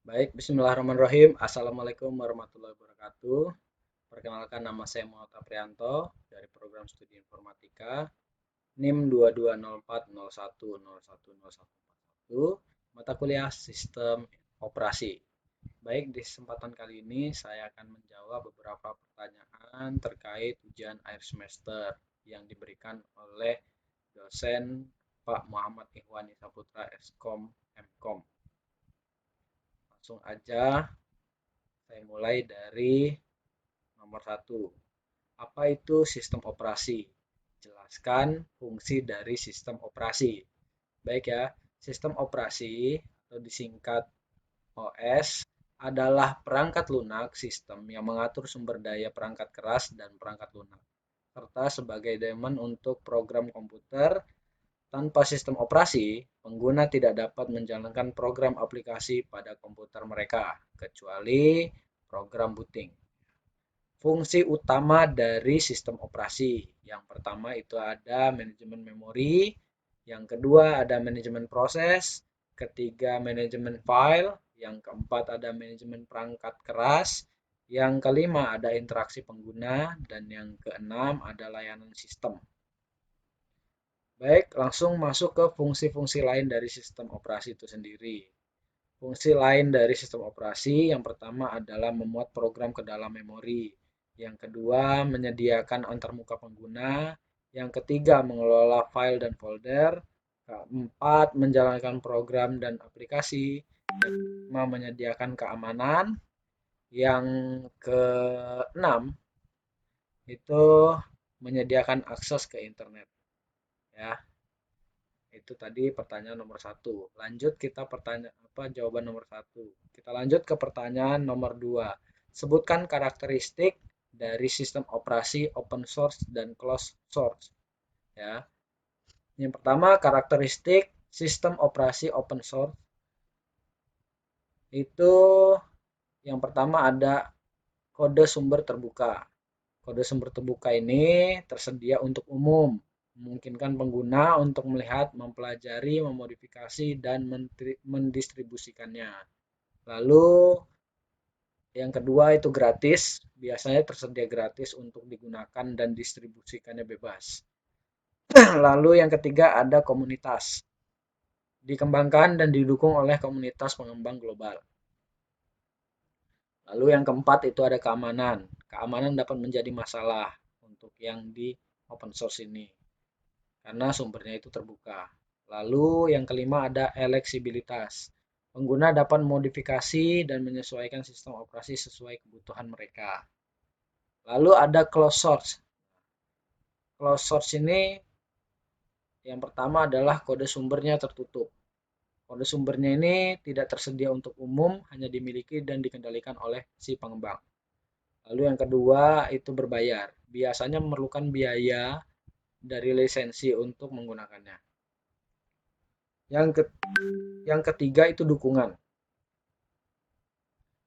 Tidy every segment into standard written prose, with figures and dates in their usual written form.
Baik, bismillahirrahmanirrahim. Assalamualaikum warahmatullahi wabarakatuh. Perkenalkan, nama saya Muhammad Aprianto dari program studi informatika NIM 220401010141, mata kuliah sistem operasi. Baik, di kesempatan kali ini saya akan menjawab beberapa pertanyaan terkait ujian akhir semester yang diberikan oleh dosen Pak Muhammad Ikhwani Saputra Eskom Mkom. Langsung aja saya mulai dari nomor 1. Apa itu sistem operasi? Jelaskan fungsi dari sistem operasi. Baik ya, sistem operasi atau disingkat OS adalah perangkat lunak sistem yang mengatur sumber daya perangkat keras dan perangkat lunak, serta sebagai daemon untuk program komputer. Tanpa sistem operasi, pengguna tidak dapat menjalankan program aplikasi pada komputer mereka, kecuali program booting. Fungsi utama dari sistem operasi. Yang pertama itu ada manajemen memori, yang kedua ada manajemen proses, ketiga manajemen file, yang keempat ada manajemen perangkat keras, yang kelima ada interaksi pengguna, dan yang keenam ada layanan sistem. Baik, langsung masuk ke fungsi-fungsi lain dari sistem operasi itu sendiri. Fungsi lain dari sistem operasi yang pertama adalah memuat program ke dalam memori. Yang kedua, menyediakan antarmuka pengguna. Yang ketiga, mengelola file dan folder. Keempat, menjalankan program dan aplikasi. Yang kelima, menyediakan keamanan. Yang keenam, itu menyediakan akses ke internet. Ya, itu tadi pertanyaan nomor 1. Lanjut kita jawaban nomor 1. Kita lanjut ke pertanyaan nomor 2. Sebutkan karakteristik dari sistem operasi open source dan closed source. Ya. Yang pertama, karakteristik sistem operasi open source itu yang pertama ada kode sumber terbuka. Kode sumber terbuka ini tersedia untuk umum, memungkinkan pengguna untuk melihat, mempelajari, memodifikasi, dan mendistribusikannya. Lalu yang kedua itu gratis, biasanya tersedia gratis untuk digunakan dan distribusikannya bebas. Lalu yang ketiga ada komunitas, dikembangkan dan didukung oleh komunitas pengembang global. Lalu yang keempat itu ada keamanan. Keamanan dapat menjadi masalah untuk yang di open source ini, karena sumbernya itu terbuka. Lalu yang kelima ada fleksibilitas. Pengguna dapat modifikasi dan menyesuaikan sistem operasi sesuai kebutuhan mereka. Lalu ada closed source. Closed source ini yang pertama adalah kode sumbernya tertutup. Kode sumbernya ini tidak tersedia untuk umum, hanya dimiliki dan dikendalikan oleh si pengembang. Lalu yang kedua itu berbayar. Biasanya memerlukan biaya dari lisensi untuk menggunakannya. Yang ketiga itu dukungan.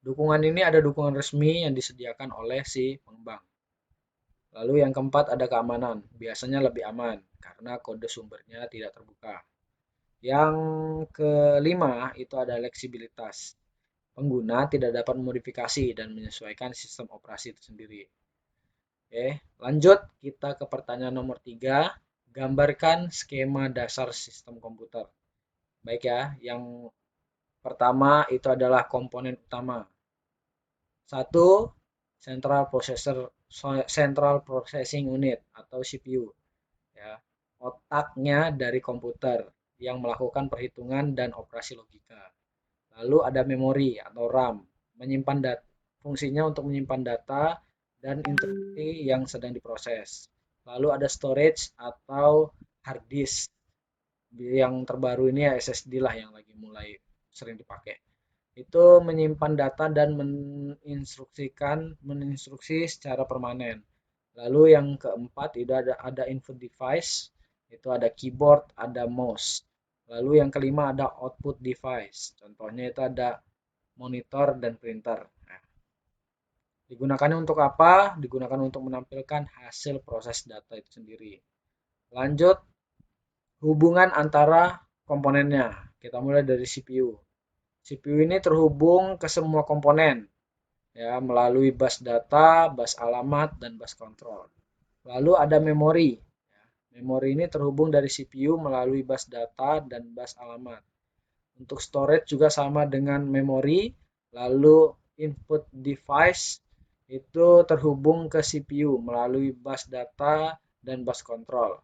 Dukungan ini ada dukungan resmi yang disediakan oleh si pengembang. Lalu yang keempat ada keamanan. Biasanya lebih aman karena kode sumbernya tidak terbuka. Yang kelima itu ada fleksibilitas. Pengguna tidak dapat memodifikasi dan menyesuaikan sistem operasi itu sendiri. Oke, lanjut kita ke pertanyaan nomor 3. Gambarkan skema dasar sistem komputer. Baik ya, yang pertama itu adalah komponen utama. 1. Central Processing Unit atau CPU. Ya, otaknya dari komputer yang melakukan perhitungan dan operasi logika. Lalu ada memori atau RAM, menyimpan data. Fungsinya untuk menyimpan data dan instruksi yang sedang diproses. Lalu ada storage atau hard disk. Yang terbaru ini ya SSD lah yang lagi mulai sering dipakai. Itu menyimpan data dan meninstruksi secara permanen. Lalu yang keempat itu ada input device, itu ada keyboard, ada mouse. Lalu yang kelima ada output device, contohnya itu ada monitor dan printer. Nah, digunakannya untuk apa? Digunakan untuk menampilkan hasil proses data itu sendiri. Lanjut, hubungan antara komponennya. Kita mulai dari CPU. CPU ini terhubung ke semua komponen ya melalui bus data, bus alamat, dan bus kontrol. Lalu ada memori. Memori ini terhubung dari CPU melalui bus data dan bus alamat. Untuk storage juga sama dengan memori. Lalu input device itu terhubung ke CPU melalui bus data dan bus kontrol.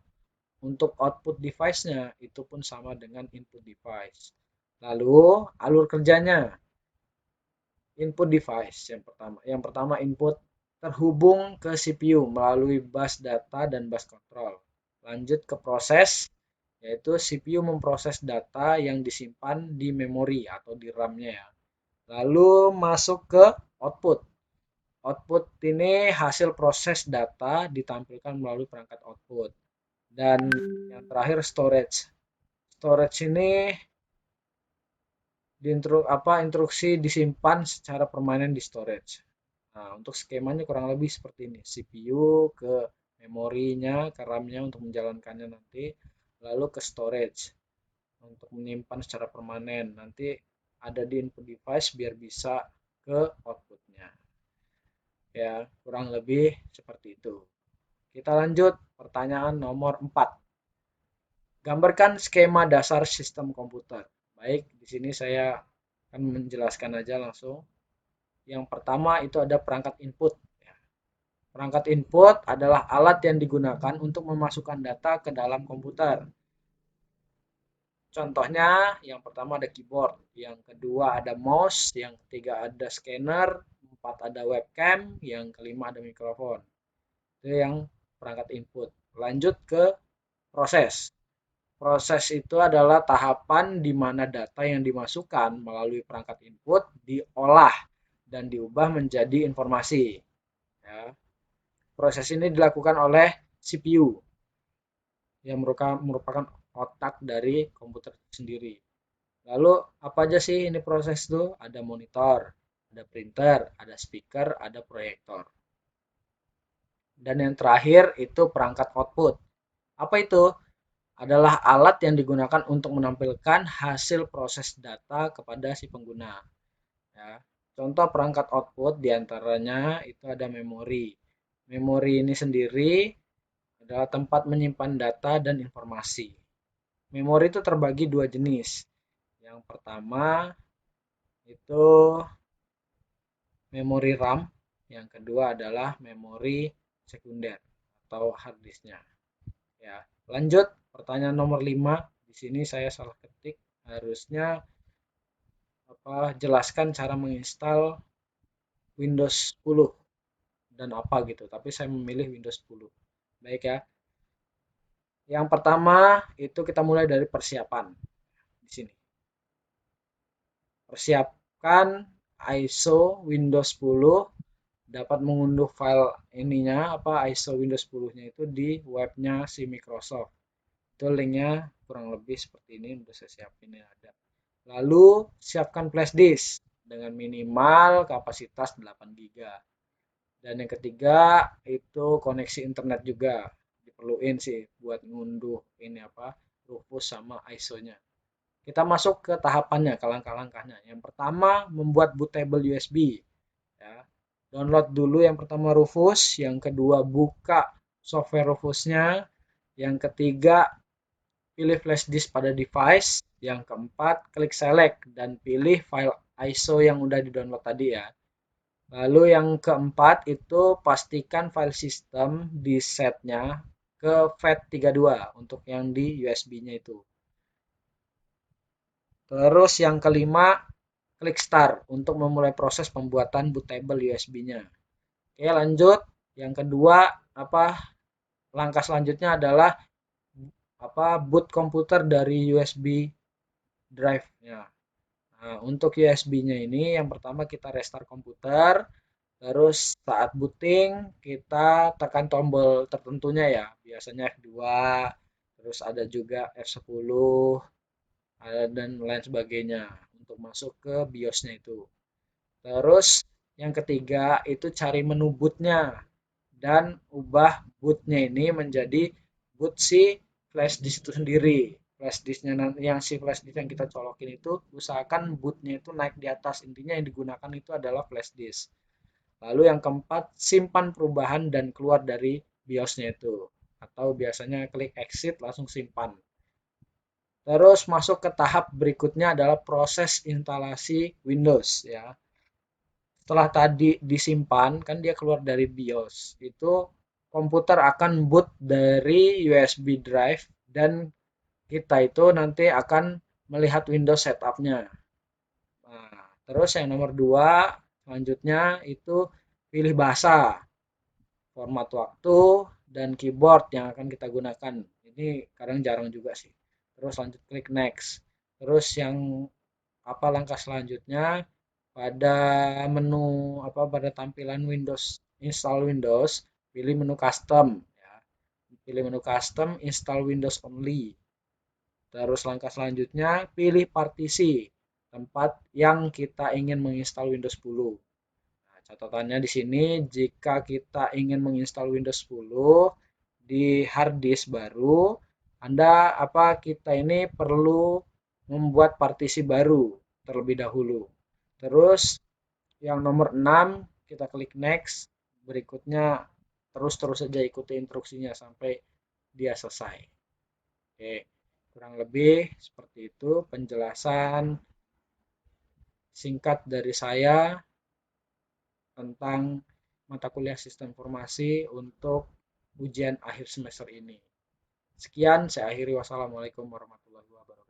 Untuk output device-nya itu pun sama dengan input device. Lalu alur kerjanya. Input device yang pertama input terhubung ke CPU melalui bus data dan bus kontrol. Lanjut ke proses, yaitu CPU memproses data yang disimpan di memori atau di RAM-nya ya. Lalu masuk ke output. Output ini hasil proses data ditampilkan melalui perangkat output. Dan yang terakhir storage. Storage ini instruksi disimpan secara permanen di storage. Nah, untuk skemanya kurang lebih seperti ini. CPU ke memorinya, ke RAM-nya untuk menjalankannya nanti, lalu ke storage untuk menyimpan secara permanen. Nanti ada di input device biar bisa ke outputnya. Ya, kurang lebih seperti itu. Kita lanjut pertanyaan nomor 4. Gambarkan skema dasar sistem komputer. Baik, di sini saya akan menjelaskan aja langsung. Yang pertama itu ada perangkat input. Perangkat input adalah alat yang digunakan untuk memasukkan data ke dalam komputer. Contohnya, yang pertama ada keyboard, yang kedua ada mouse, yang ketiga ada scanner, empat ada webcam, yang kelima ada mikrofon. Itu yang perangkat input. Lanjut ke proses. Proses itu adalah tahapan di mana data yang dimasukkan melalui perangkat input diolah dan diubah menjadi informasi. Ya. Proses ini dilakukan oleh CPU yang merupakan otak dari komputer sendiri. Lalu apa aja sih ini proses itu? Ada monitor, ada printer, ada speaker, ada proyektor. Dan yang terakhir itu perangkat output. Apa itu? Adalah alat yang digunakan untuk menampilkan hasil proses data kepada si pengguna. Ya. Contoh perangkat output diantaranya itu ada memori. Memori ini sendiri adalah tempat menyimpan data dan informasi. Memori itu terbagi dua jenis. Yang pertama itu memori RAM, yang kedua adalah memori sekunder atau hard disknya. Ya, lanjut pertanyaan nomor 5. Di sini saya salah ketik, harusnya jelaskan cara menginstal Windows 10 dan apa gitu, tapi saya memilih Windows 10. Baik ya. Yang pertama itu kita mulai dari persiapan. Di sini. Persiapkan ISO Windows 10, dapat mengunduh file ISO Windows 10-nya itu di webnya si Microsoft. Itu linknya kurang lebih seperti ini, udah saya siapin ya ada. Lalu siapkan flash disk dengan minimal kapasitas 8 GB. Dan yang ketiga itu koneksi internet juga diperluin sih buat ngunduh Rufus sama ISO-nya. Kita masuk ke tahapannya, ke langkah-langkahnya. Yang pertama membuat bootable USB. Ya. Download dulu yang pertama Rufus, yang kedua buka software Rufusnya, yang ketiga pilih flash disk pada device, yang keempat klik select dan pilih file ISO yang udah di-download tadi ya. Lalu yang keempat itu pastikan file system di setnya ke FAT32 untuk yang di USB-nya itu. Terus yang kelima, klik start untuk memulai proses pembuatan bootable USB-nya. Oke, lanjut. Yang kedua, langkah selanjutnya adalah boot komputer dari USB drive-nya. Nah, untuk USB-nya ini yang pertama kita restart komputer, terus saat booting kita tekan tombol tertentunya ya, biasanya F2, terus ada juga F10, dan lain sebagainya untuk masuk ke BIOS-nya itu. Terus yang ketiga itu cari menu bootnya dan ubah bootnya ini menjadi boot si flash disk itu sendiri. flash disknya yang flash disk yang kita colokin itu usahakan bootnya itu naik di atas, intinya yang digunakan itu adalah flash disk. Lalu yang keempat, simpan perubahan dan keluar dari BIOSnya itu, atau biasanya klik exit langsung simpan. Terus masuk ke tahap berikutnya adalah proses instalasi Windows ya. Setelah tadi disimpan, kan dia keluar dari BIOS. Itu komputer akan boot dari USB drive dan kita itu nanti akan melihat Windows setup-nya. Nah, terus yang nomor 2, selanjutnya itu pilih bahasa, format waktu, dan keyboard yang akan kita gunakan. Ini kadang jarang juga sih. Terus lanjut klik next. Terus yang langkah selanjutnya pada menu pada tampilan Windows, install Windows, pilih menu custom ya. Pilih menu custom, install Windows only. Terus langkah selanjutnya pilih partisi tempat yang kita ingin menginstal Windows 10. Nah, catatannya di sini jika kita ingin menginstal Windows 10 di hard disk baru, kita ini perlu membuat partisi baru terlebih dahulu. Terus yang nomor 6 kita klik next, berikutnya terus saja ikuti instruksinya sampai dia selesai. Oke, kurang lebih seperti itu penjelasan singkat dari saya tentang mata kuliah Sistem Informasi untuk ujian akhir semester ini. Sekian, saya akhiri. Wassalamualaikum warahmatullahi wabarakatuh.